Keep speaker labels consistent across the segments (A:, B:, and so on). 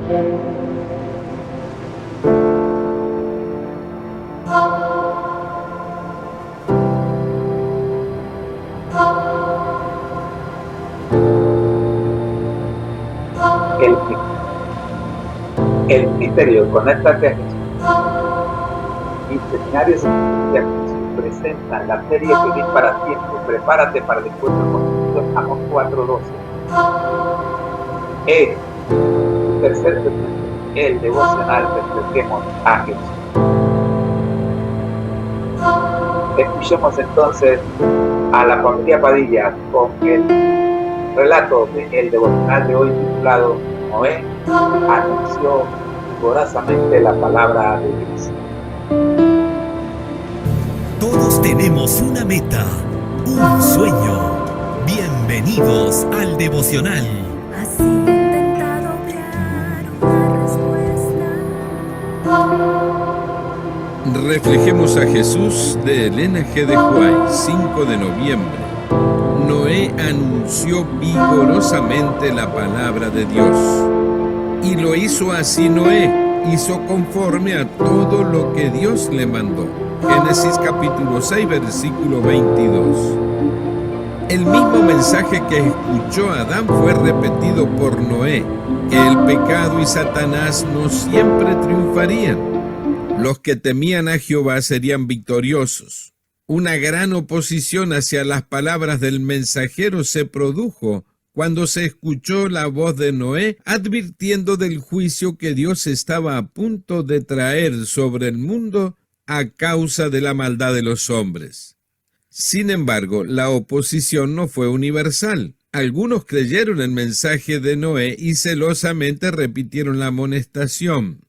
A: El, el misterio, conéctate a Jesús. Mis seminarios de Jesús presentan la serie Feliz para Siempre. Prepárate para el encuentro con Dios. Amos 4:12. Tercer segmento, el devocional. Reflejemos a Jesús. Escuchemos entonces a la familia Padilla con el relato del devocional de hoy titulado Noé anunció vigorosamente la palabra de Dios.
B: Todos tenemos una meta, un sueño. Bienvenidos al devocional.
C: Has intentado crear una respuesta.
D: Reflejemos a Jesús de Elena G. de Huay, 5 de noviembre. Noé anunció vigorosamente la palabra de Dios. Y lo hizo así Noé, hizo conforme a todo lo que Dios le mandó. Génesis capítulo 6, versículo 22. El mismo mensaje que escuchó Adán fue repetido por Noé, que el pecado y Satanás no siempre triunfarían. Los que temían a Jehová serían victoriosos. Una gran oposición hacia las palabras del mensajero se produjo cuando se escuchó la voz de Noé advirtiendo del juicio que Dios estaba a punto de traer sobre el mundo a causa de la maldad de los hombres. Sin embargo, la oposición no fue universal. Algunos creyeron el mensaje de Noé y celosamente repitieron la amonestación.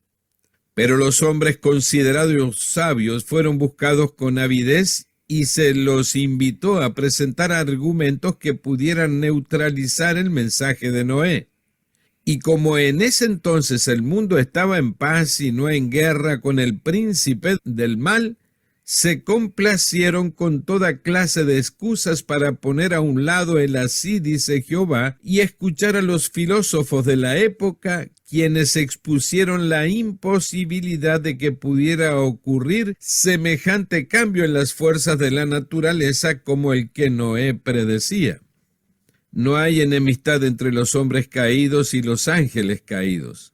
D: Pero los hombres considerados sabios fueron buscados con avidez y se los invitó a presentar argumentos que pudieran neutralizar el mensaje de Noé. Y como en ese entonces el mundo estaba en paz y no en guerra con el príncipe del mal, se complacieron con toda clase de excusas para poner a un lado el así dice Jehová y escuchar a los filósofos de la época, quienes expusieron la imposibilidad de que pudiera ocurrir semejante cambio en las fuerzas de la naturaleza como el que Noé predecía. No hay enemistad entre los hombres caídos y los ángeles caídos.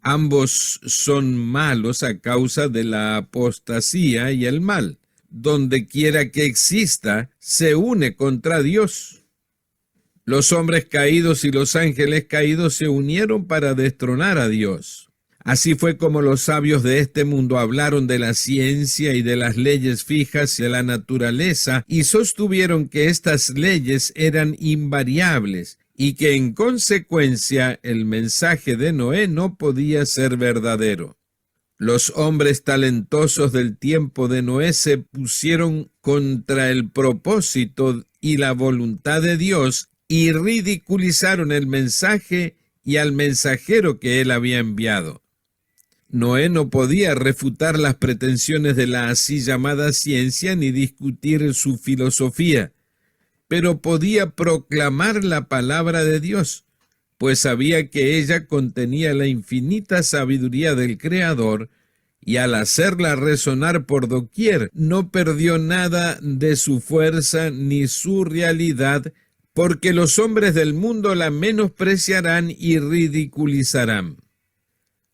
D: Ambos son malos a causa de la apostasía y el mal. Donde quiera que exista, se une contra Dios. Los hombres caídos y los ángeles caídos se unieron para destronar a Dios. Así fue como los sabios de este mundo hablaron de la ciencia y de las leyes fijas de la naturaleza y sostuvieron que estas leyes eran invariables y que en consecuencia el mensaje de Noé no podía ser verdadero. Los hombres talentosos del tiempo de Noé se pusieron contra el propósito y la voluntad de Dios y ridiculizaron el mensaje y al mensajero que él había enviado. Noé no podía refutar las pretensiones de la así llamada ciencia ni discutir su filosofía, pero podía proclamar la palabra de Dios, pues sabía que ella contenía la infinita sabiduría del Creador, y al hacerla resonar por doquier, no perdió nada de su fuerza ni su realidad, porque los hombres del mundo la menospreciarán y ridiculizarán.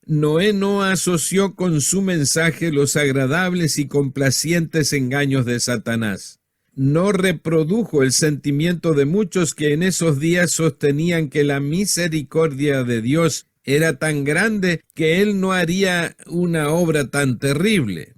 D: Noé no asoció con su mensaje los agradables y complacientes engaños de Satanás. No reprodujo el sentimiento de muchos que en esos días sostenían que la misericordia de Dios era tan grande que él no haría una obra tan terrible.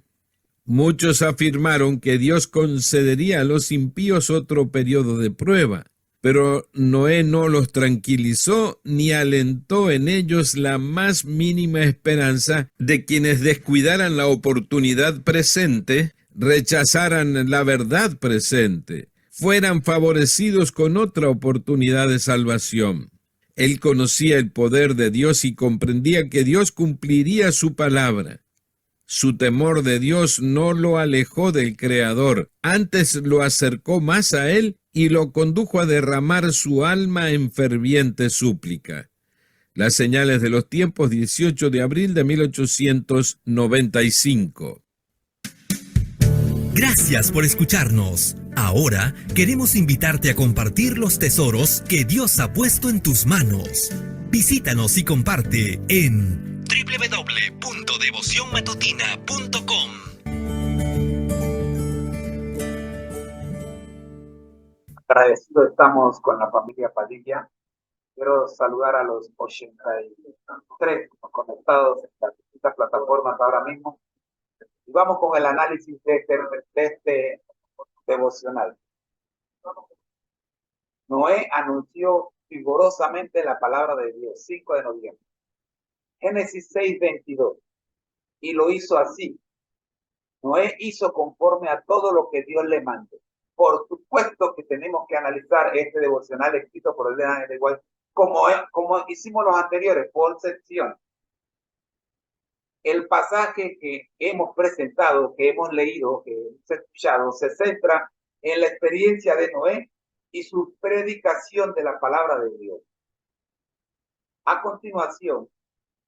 D: Muchos afirmaron que Dios concedería a los impíos otro periodo de prueba, pero Noé no los tranquilizó ni alentó en ellos la más mínima esperanza de quienes descuidaran la oportunidad presente, rechazaran la verdad presente, fueran favorecidos con otra oportunidad de salvación. Él conocía el poder de Dios y comprendía que Dios cumpliría su palabra. Su temor de Dios no lo alejó del Creador, antes lo acercó más a Él y lo condujo a derramar su alma en ferviente súplica. Las señales de los tiempos, 18 de abril de 1895.
B: Gracias por escucharnos. Ahora queremos invitarte a compartir los tesoros que Dios ha puesto en tus manos. Visítanos y comparte en www.devocionmatutina.com.
A: Agradecidos estamos con la familia Padilla. Quiero saludar a los 83 conectados en las distintas plataformas ahora mismo. Y vamos con el análisis de este devocional. Noé anunció vigorosamente la palabra de Dios, 5 de noviembre. Génesis 6:22. Y lo hizo así. Noé hizo conforme a todo lo que Dios le mandó. Por supuesto que tenemos que analizar este devocional escrito por Elena G. White, como hicimos los anteriores, por sección. El pasaje que hemos presentado, que hemos leído, que hemos escuchado, se centra en la experiencia de Noé y su predicación de la palabra de Dios. A continuación,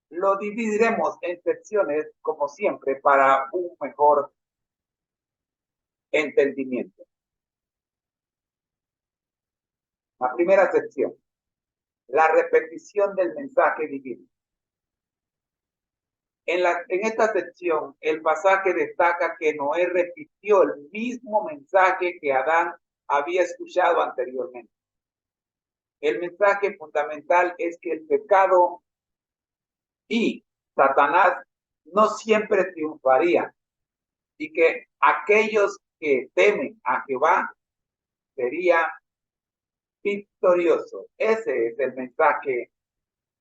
A: lo dividiremos en secciones, como siempre, para un mejor entendimiento. La primera sección, la repetición del mensaje divino. En esta sección, el pasaje destaca que Noé repitió el mismo mensaje que Adán había escuchado anteriormente. El mensaje fundamental es que el pecado y Satanás no siempre triunfarían y que aquellos que temen a Jehová serían victoriosos. Ese es el mensaje.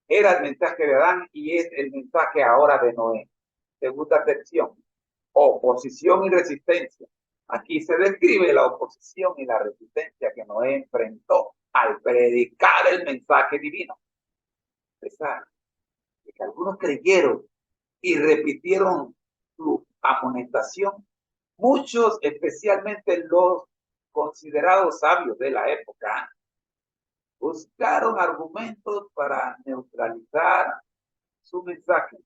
A: Era el mensaje de Adán y es el mensaje ahora de Noé. Segunda sección, oposición y resistencia. Aquí se describe la oposición y la resistencia que Noé enfrentó al predicar el mensaje divino. A pesar de que algunos creyeron y repitieron su amonestación, muchos, especialmente los considerados sabios de la época, buscaron argumentos para neutralizar su mensaje.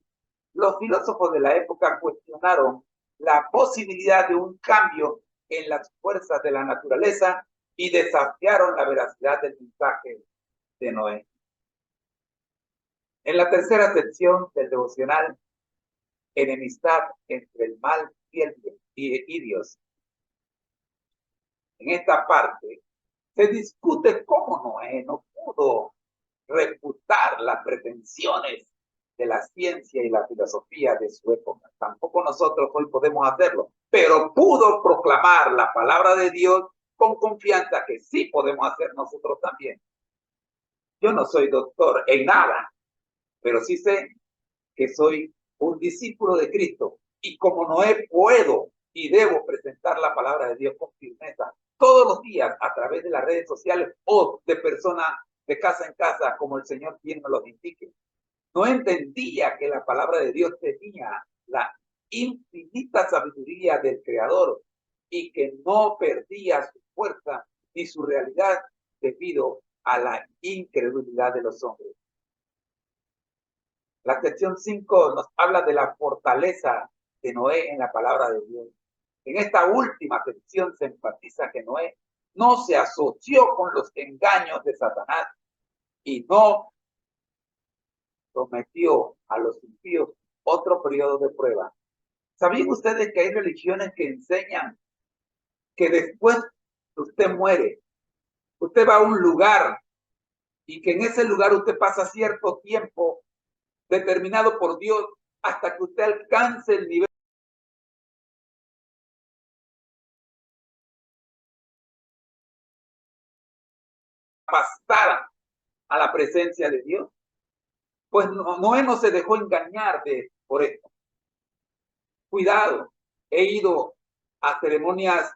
A: Los filósofos de la época cuestionaron la posibilidad de un cambio en las fuerzas de la naturaleza y desafiaron la veracidad del mensaje de Noé. En la tercera sección del devocional, enemistad entre el mal y el bien y Dios. En esta parte se discute cómo Noé no pudo refutar las pretensiones de la ciencia y la filosofía de su época. Tampoco nosotros hoy podemos hacerlo, pero pudo proclamar la palabra de Dios con confianza que sí podemos hacer nosotros también. Yo no soy doctor en nada, pero sí sé que soy un discípulo de Cristo y como Noé puedo y debo presentar la palabra de Dios con firmeza todos los días a través de las redes sociales o de personas de casa en casa, como el Señor quien me lo indique. No entendía que la palabra de Dios tenía la infinita sabiduría del Creador y que no perdía su fuerza ni su realidad debido a la incredulidad de los hombres. La sección 5 nos habla de la fortaleza de Noé en la palabra de Dios. En esta última sección se enfatiza que Noé no se asoció con los engaños de Satanás y no sometió a los impíos otro periodo de prueba. ¿Sabían ustedes que hay religiones que enseñan que después que usted muere, usted va a un lugar y que en ese lugar usted pasa cierto tiempo determinado por Dios hasta que usted alcance el nivel de pasar a la presencia de Dios? Pues Noé no se dejó engañar por esto. Cuidado, he ido a ceremonias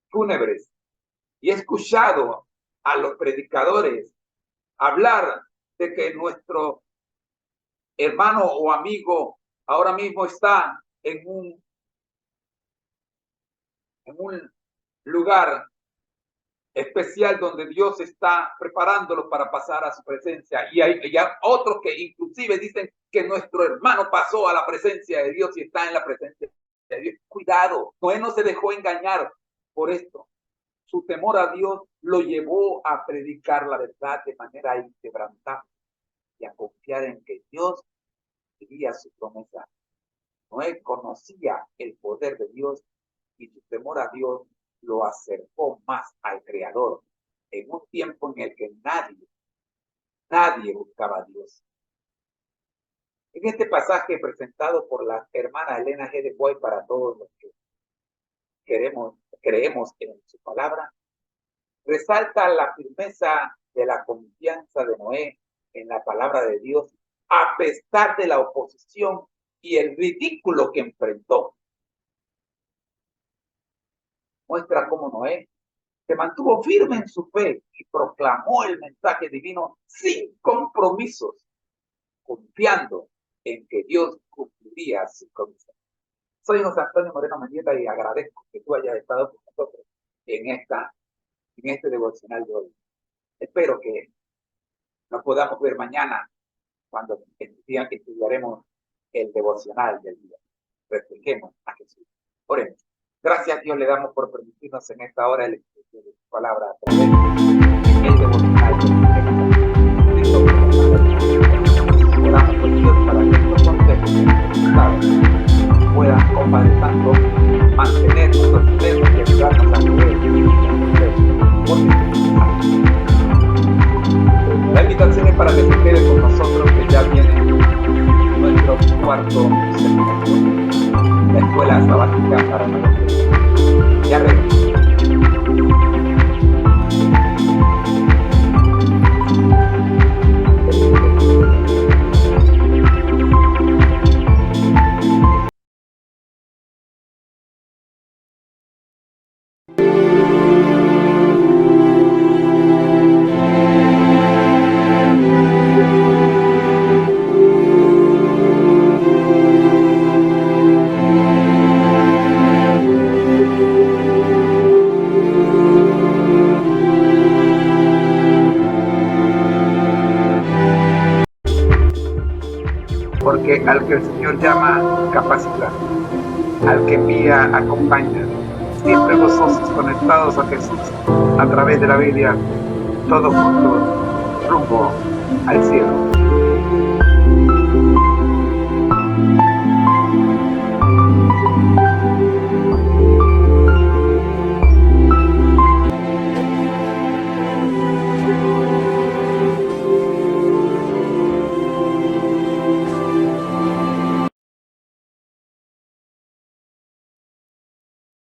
A: fúnebres y he escuchado a los predicadores hablar de que nuestro hermano o amigo ahora mismo está en un lugar especial donde Dios está preparándolos para pasar a su presencia. Y hay otros que inclusive dicen que nuestro hermano pasó a la presencia de Dios y está en la presencia de Dios. Cuidado, Noé no se dejó engañar por esto. Su temor a Dios lo llevó a predicar la verdad de manera inquebrantable y a confiar en que Dios cumpliría su promesa. Noé conocía el poder de Dios y su temor a Dios lo acercó más al Creador en un tiempo en el que nadie buscaba a Dios. En este pasaje presentado por la hermana Elena G. de White para todos los que creemos en su palabra, resalta la firmeza de la confianza de Noé en la palabra de Dios a pesar de la oposición y el ridículo que enfrentó. Muestra cómo Noé se mantuvo firme en su fe y proclamó el mensaje divino sin compromisos, confiando en que Dios cumpliría su promesa. Soy José Antonio Moreno Mendieta y agradezco que tú hayas estado con nosotros en este devocional de hoy. Espero que nos podamos ver mañana cuando estudiaremos el devocional del día. Reflejemos a Jesús. Oremos. Gracias a Dios le damos por permitirnos en esta hora el estudio de su palabra a través del devocional del día. Oramos por Dios para que estos consejos puedan, oh Padre Santo, mantenernos, sostenernos y ayudarnos a creer. La invitación es para que se quede con nosotros, que ya viene nuestro cuarto seminario, la escuela sabática para nosotros. Ya regresamos. Porque al que el Señor llama, capacita, al que envía, acompaña. Siempre gozosos, conectados a Jesús a través de la Biblia, todos juntos rumbo al cielo.